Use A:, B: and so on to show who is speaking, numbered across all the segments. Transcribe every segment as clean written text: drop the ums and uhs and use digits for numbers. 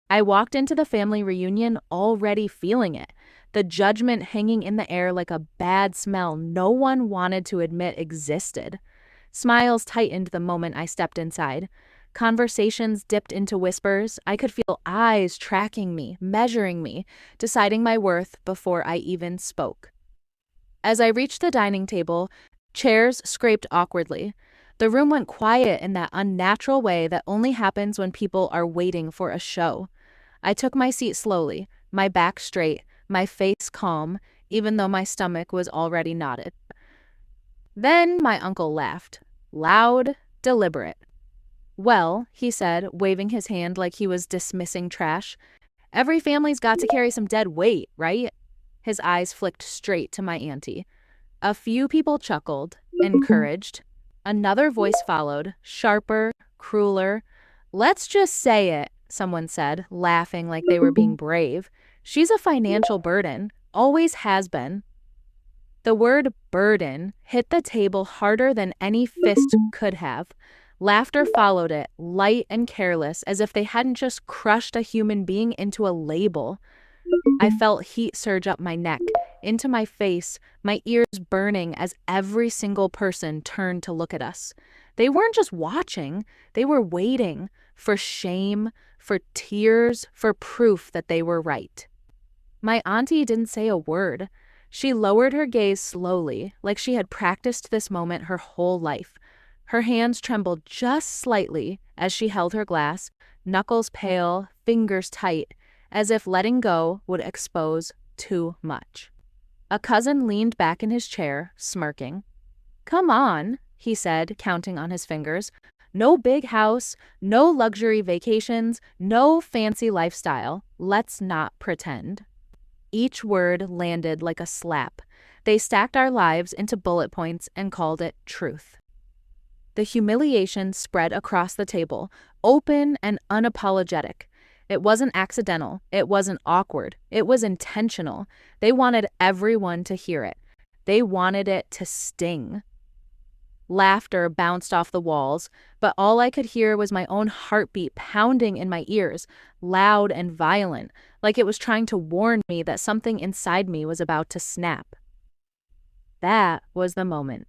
A: I walked into the family reunion already feeling it, the judgment hanging in the air like a bad smell no one wanted to admit existed. Smiles tightened the moment I stepped inside. Conversations dipped into whispers. I could feel eyes tracking me, measuring me, deciding my worth before I even spoke. As I reached the dining table, chairs scraped awkwardly. The room went quiet in that unnatural way that only happens when people are waiting for a show. I took my seat slowly, my back straight, my face calm, even though my stomach was already knotted. Then my uncle laughed. Loud, deliberate. "Well," he said, waving his hand like he was dismissing trash, "every family's got to carry some dead weight, right?" His eyes flicked straight to my auntie. A few people chuckled, encouraged. Another voice followed, sharper, crueler. "Let's just say it," someone said, laughing like they were being brave. "She's a financial burden, always has been." The word burden hit the table harder than any fist could have. Laughter followed it, light and careless, as if they hadn't just crushed a human being into a label. I felt heat surge up my neck, into my face, my ears burning as every single person turned to look at us. They weren't just watching, they were waiting for shame, for tears, for proof that they were right. My auntie didn't say a word. She lowered her gaze slowly, like she had practiced this moment her whole life. Her hands trembled just slightly as she held her glass, knuckles pale, fingers tight, as if letting go would expose too much. A cousin leaned back in his chair, smirking. "Come on," he said, counting on his fingers. "No big house, no luxury vacations, no fancy lifestyle. Let's not pretend." Each word landed like a slap. They stacked our lives into bullet points and called it truth. The humiliation spread across the table, open and unapologetic. It wasn't accidental. It wasn't awkward. It was intentional. They wanted everyone to hear it. They wanted it to sting. Laughter bounced off the walls, but all I could hear was my own heartbeat pounding in my ears, loud and violent, like it was trying to warn me that something inside me was about to snap. That was the moment.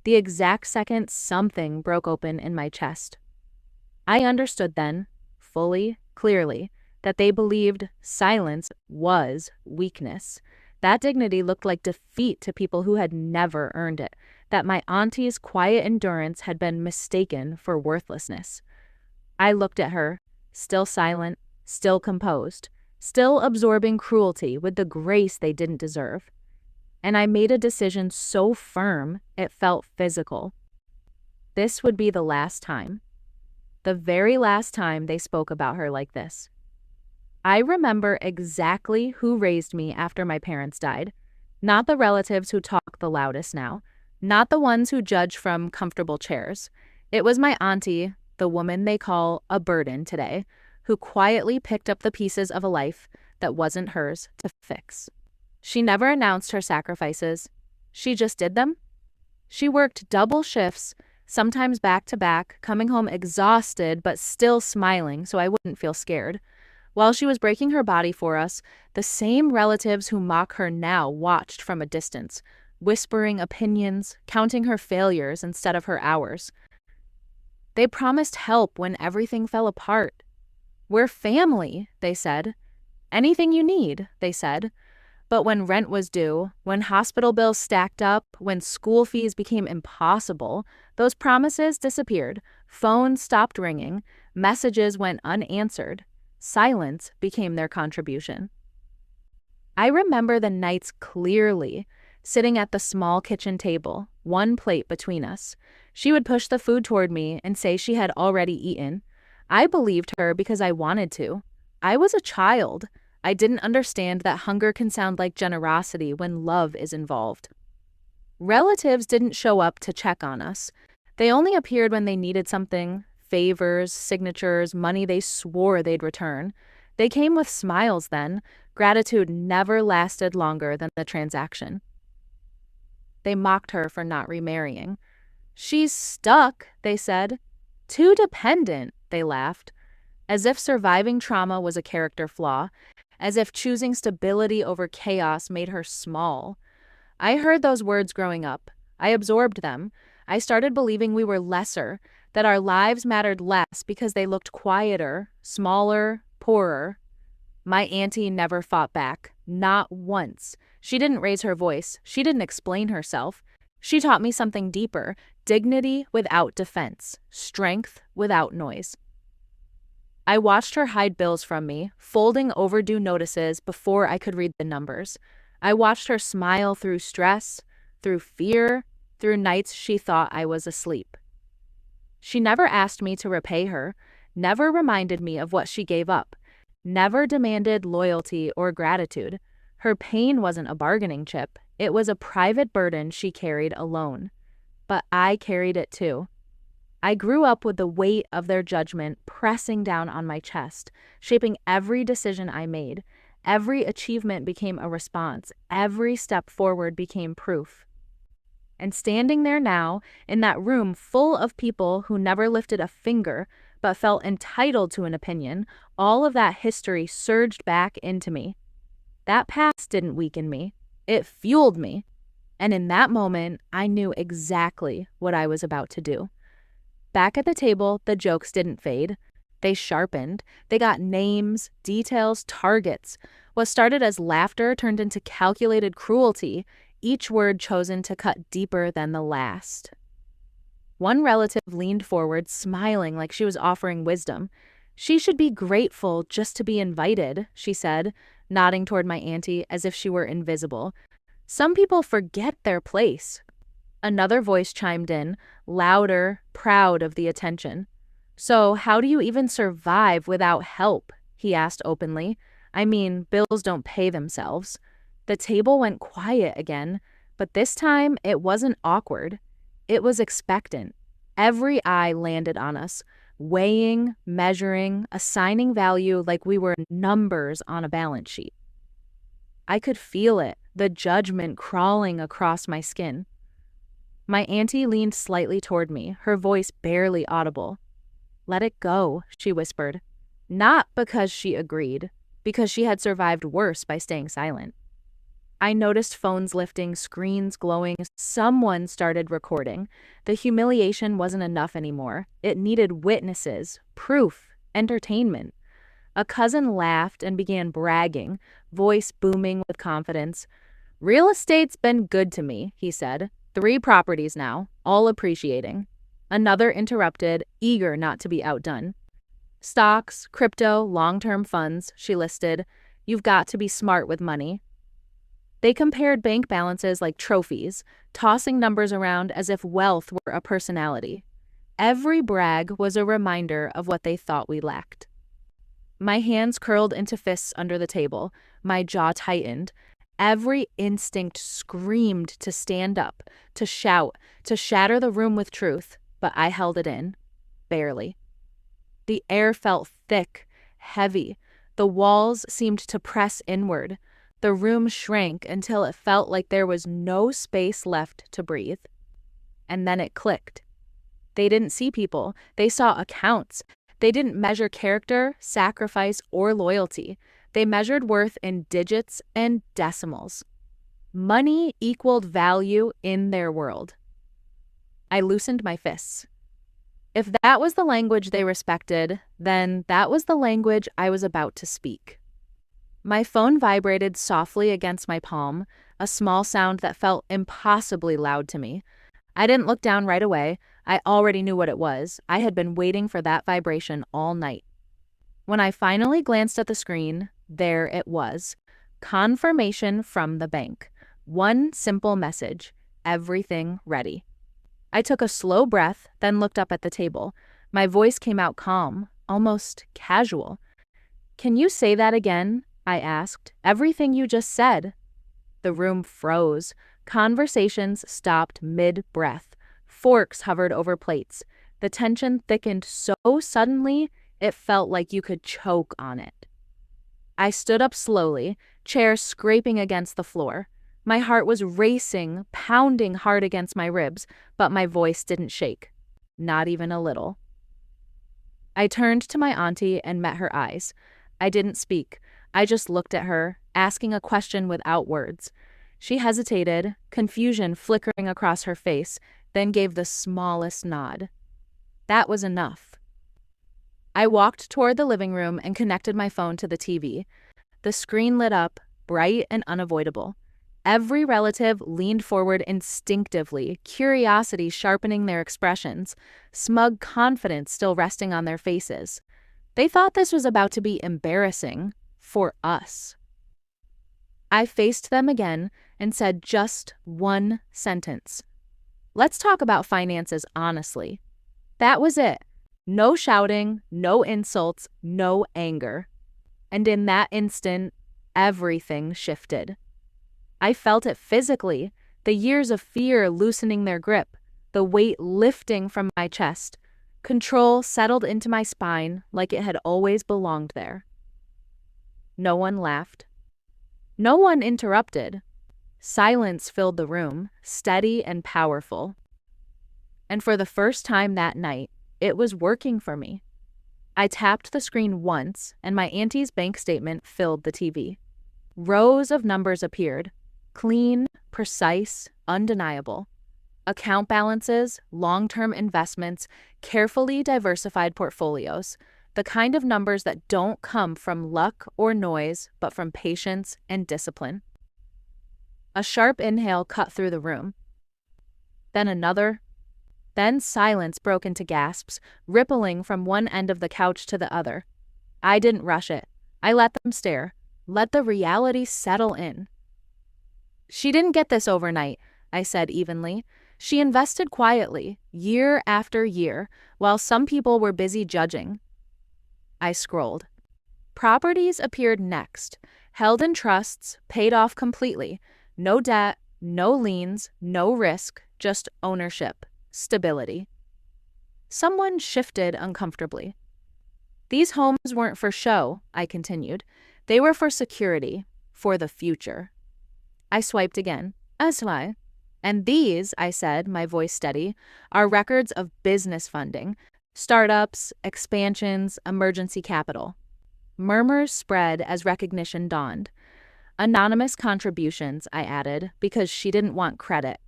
A: The exact second something broke open in my chest. I understood then, fully, clearly, that they believed silence was weakness. That dignity looked like defeat to people who had never earned it, that my auntie's quiet endurance had been mistaken for worthlessness. I looked at her, still silent, still composed, still absorbing cruelty with the grace they didn't deserve. And I made a decision so firm it felt physical. This would be the last time. The very last time they spoke about her like this. I remember exactly who raised me after my parents died. Not the relatives who talk the loudest now. Not the ones who judge from comfortable chairs. It was my auntie, the woman they call a burden today, who quietly picked up the pieces of a life that wasn't hers to fix. She never announced her sacrifices. She just did them. She worked double shifts, sometimes back to back, coming home exhausted but still smiling so I wouldn't feel scared. While she was breaking her body for us, the same relatives who mock her now watched from a distance, whispering opinions, counting her failures instead of her hours. They promised help when everything fell apart. "We're family," they said. "Anything you need," they said. But when rent was due, when hospital bills stacked up, when school fees became impossible, those promises disappeared. Phones stopped ringing. Messages went unanswered. Silence became their contribution. I remember the nights clearly, sitting at the small kitchen table, one plate between us. She would push the food toward me and say she had already eaten. I believed her because I wanted to. I was a child. I didn't understand that hunger can sound like generosity when love is involved. Relatives didn't show up to check on us. They only appeared when they needed something, favors, signatures, money they swore they'd return. They came with smiles then. Gratitude never lasted longer than the transaction. They mocked her for not remarrying. "She's stuck," they said. "Too dependent," they laughed. as if surviving trauma was a character flaw, as if choosing stability over chaos made her small. I heard those words growing up. I absorbed them. I started believing we were lesser, that our lives mattered less because they looked quieter, smaller, poorer. My auntie never fought back, not once. She didn't raise her voice. She didn't explain herself. She taught me something deeper: dignity without defense, strength without noise. I watched her hide bills from me, folding overdue notices before I could read the numbers. I watched her smile through stress, through fear, through nights she thought I was asleep. She never asked me to repay her, never reminded me of what she gave up, never demanded loyalty or gratitude. Her pain wasn't a bargaining chip. It was a private burden she carried alone. But I carried it too. I grew up with the weight of their judgment pressing down on my chest, shaping every decision I made. Every achievement became a response. Every step forward became proof. And standing there now, in that room full of people who never lifted a finger but felt entitled to an opinion, all of that history surged back into me. That past didn't weaken me. It fueled me. And in that moment, I knew exactly what I was about to do. Back at the table, the jokes didn't fade. They sharpened. They got names, details, targets. What started as laughter turned into calculated cruelty, each word chosen to cut deeper than the last. One relative leaned forward, smiling like she was offering wisdom. "She should be grateful just to be invited," she said, nodding toward my auntie as if she were invisible. "Some people forget their place." Another voice chimed in, louder, proud of the attention. "So how do you even survive without help?" he asked openly. "I mean, bills don't pay themselves." The table went quiet again, but this time it wasn't awkward. It was expectant. Every eye landed on us, weighing, measuring, assigning value like we were numbers on a balance sheet. I could feel it, the judgment crawling across my skin. My auntie leaned slightly toward me, her voice barely audible. "Let it go," she whispered. Not because she agreed, because she had survived worse by staying silent. I noticed phones lifting, screens glowing. Someone started recording. The humiliation wasn't enough anymore. It needed witnesses, proof, entertainment. A cousin laughed and began bragging, voice booming with confidence. "Real estate's been good to me," he said. 3 properties now, all appreciating." Another interrupted, eager not to be outdone. "Stocks, crypto, long-term funds," she listed. "You've got to be smart with money." They compared bank balances like trophies, tossing numbers around as if wealth were a personality. Every brag was a reminder of what they thought we lacked. My hands curled into fists under the table, my jaw tightened. Every instinct screamed to stand up, to shout, to shatter the room with truth, but I held it in. Barely. The air felt thick, heavy. The walls seemed to press inward. The room shrank until it felt like there was no space left to breathe. And then it clicked. They didn't see people. They saw accounts. They didn't measure character, sacrifice, or loyalty. They measured worth in digits and decimals. Money equaled value in their world. I loosened my fists. If that was the language they respected, then that was the language I was about to speak. My phone vibrated softly against my palm, a small sound that felt impossibly loud to me. I didn't look down right away. I already knew what it was. I had been waiting for that vibration all night. When I finally glanced at the screen, there it was. Confirmation from the bank. One simple message. Everything ready. I took a slow breath, then looked up at the table. My voice came out calm, almost casual. "Can you say that again?" I asked. "Everything you just said." The room froze. Conversations stopped mid-breath. Forks hovered over plates. The tension thickened so suddenly, it felt like you could choke on it. I stood up slowly, chair scraping against the floor. My heart was racing, pounding hard against my ribs, but my voice didn't shake. Not even a little. I turned to my auntie and met her eyes. I didn't speak. I just looked at her, asking a question without words. She hesitated, confusion flickering across her face, then gave the smallest nod. That was enough. I walked toward the living room and connected my phone to the TV. The screen lit up, bright and unavoidable. Every relative leaned forward instinctively, curiosity sharpening their expressions, smug confidence still resting on their faces. They thought this was about to be embarrassing for us. I faced them again and said just one sentence. Let's talk about finances honestly. That was it. No shouting, no insults, no anger. And in that instant, everything shifted. I felt it physically, the years of fear loosening their grip, the weight lifting from my chest. Control settled into my spine like it had always belonged there. No one laughed. No one interrupted. Silence filled the room, steady and powerful. And for the first time that night, it was working for me. I tapped the screen once, and my auntie's bank statement filled the TV. Rows of numbers appeared, clean, precise, undeniable. Account balances, long-term investments, carefully diversified portfolios, the kind of numbers that don't come from luck or noise, but from patience and discipline. A sharp inhale cut through the room. Then another. Then silence broke into gasps, rippling from one end of the couch to the other. I didn't rush it. I let them stare. Let the reality settle in. She didn't get this overnight, I said evenly. She invested quietly, year after year, while some people were busy judging. I scrolled. Properties appeared next, held in trusts, paid off completely. No debt, no liens, no risk, just ownership, stability. Someone shifted uncomfortably. These homes weren't for show, I continued. They were for security, for the future. I swiped again. Aswai. And these, I said, my voice steady, are records of business funding, startups, expansions, emergency capital. Murmurs spread as recognition dawned. Anonymous contributions, I added, because she didn't want credit.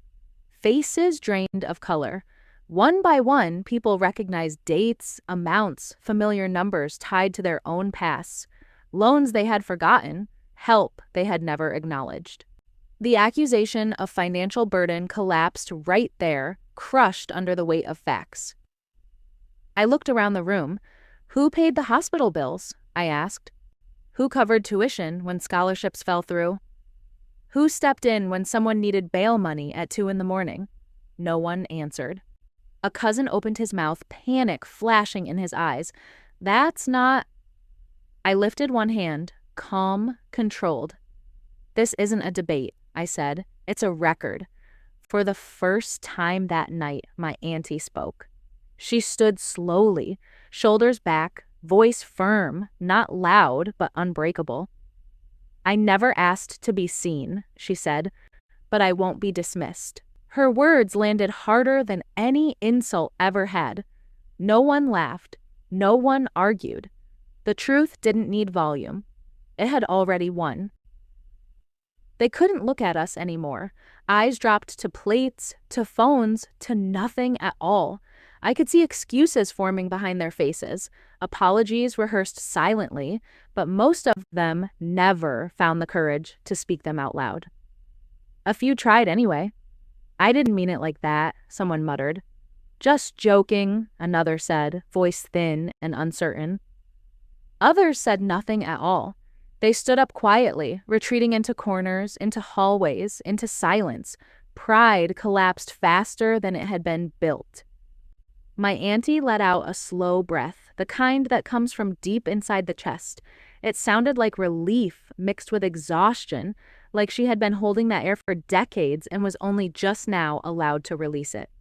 A: Faces drained of color. One by one, people recognized dates, amounts, familiar numbers tied to their own pasts, loans they had forgotten, help they had never acknowledged. The accusation of financial burden collapsed right there, crushed under the weight of facts. I looked around the room. Who paid the hospital bills? I asked. Who covered tuition when scholarships fell through? Who stepped in when someone needed bail money at 2 a.m? No one answered. A cousin opened his mouth, panic flashing in his eyes. That's not... I lifted one hand, calm, controlled. This isn't a debate, I said. It's a record. For the first time that night, my auntie spoke. She stood slowly, shoulders back, voice firm, not loud, but unbreakable. I never asked to be seen, she said, but I won't be dismissed. Her words landed harder than any insult ever had. No one laughed. No one argued. The truth didn't need volume. It had already won. They couldn't look at us anymore. Eyes dropped to plates, to phones, to nothing at all. I could see excuses forming behind their faces, apologies rehearsed silently, but most of them never found the courage to speak them out loud. A few tried anyway. I didn't mean it like that, someone muttered. Just joking, another said, voice thin and uncertain. Others said nothing at all. They stood up quietly, retreating into corners, into hallways, into silence. Pride collapsed faster than it had been built. My auntie let out a slow breath, the kind that comes from deep inside the chest. It sounded like relief mixed with exhaustion, like she had been holding that air for decades and was only just now allowed to release it.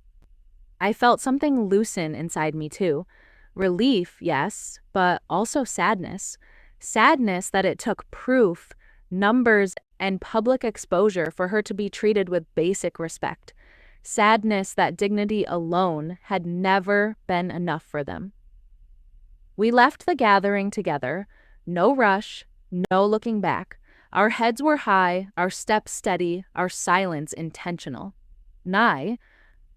A: I felt something loosen inside me too. Relief, yes, but also sadness. Sadness that it took proof, numbers, and public exposure for her to be treated with basic respect. Sadness that dignity alone had never been enough for them. We left the gathering together. No rush, no looking back. Our heads were high, our steps steady, our silence intentional.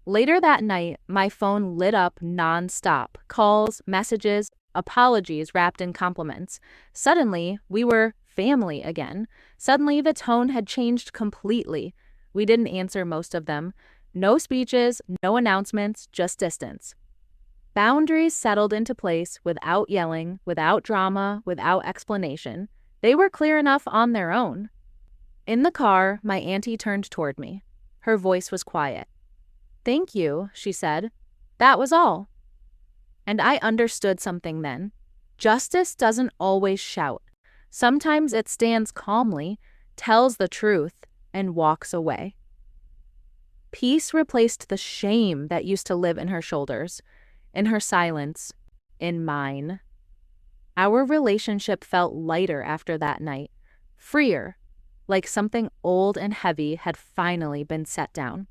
A: Later that night, my phone lit up nonstop. Calls, messages, apologies wrapped in compliments. Suddenly, we were family again. Suddenly, the tone had changed completely. We didn't answer most of them. No speeches, no announcements, just distance. Boundaries settled into place without yelling, without drama, without explanation. They were clear enough on their own. In the car, my auntie turned toward me. Her voice was quiet. "Thank you," she said. "That was all." And I understood something then. Justice doesn't always shout. Sometimes it stands calmly, tells the truth, and walks away. Peace replaced the shame that used to live in her shoulders, in her silence, in mine. Our relationship felt lighter after that night, freer, like something old and heavy had finally been set down.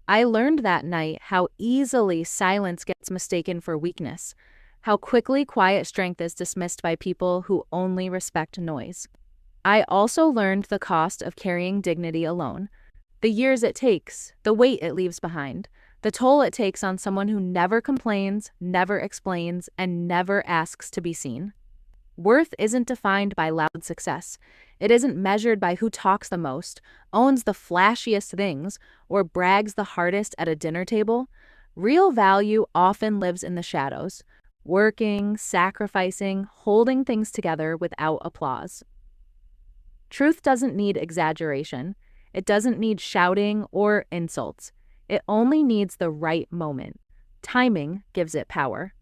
A: I learned that night how easily silence gets mistaken for weakness, how quickly quiet strength is dismissed by people who only respect noise. I also learned the cost of carrying dignity alone, the years it takes, the weight it leaves behind, the toll it takes on someone who never complains, never explains, and never asks to be seen. Worth isn't defined by loud success. It isn't measured by who talks the most, owns the flashiest things, or brags the hardest at a dinner table. Real value often lives in the shadows, working, sacrificing, holding things together without applause. Truth doesn't need exaggeration. It doesn't need shouting or insults. It only needs the right moment. Timing gives it power.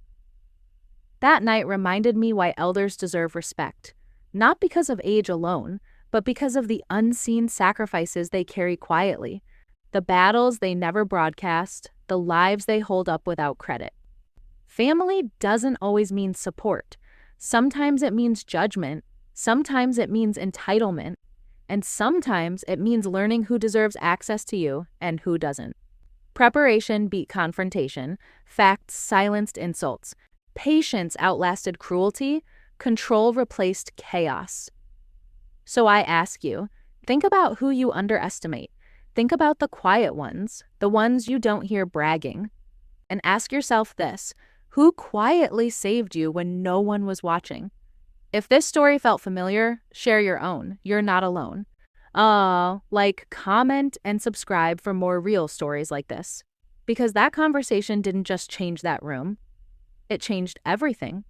A: That night reminded me why elders deserve respect, not because of age alone, but because of the unseen sacrifices they carry quietly, the battles they never broadcast, the lives they hold up without credit. Family doesn't always mean support. Sometimes it means judgment, sometimes it means entitlement, and sometimes it means learning who deserves access to you and who doesn't. Preparation beat confrontation, facts silenced insults, patience outlasted cruelty, control replaced chaos. So I ask you, think about who you underestimate. Think about the quiet ones, the ones you don't hear bragging. And ask yourself this: who quietly saved you when no one was watching? If this story felt familiar, share your own. You're not alone. Like, comment, and subscribe for more real stories like this. Because that conversation didn't just change that room, it changed everything.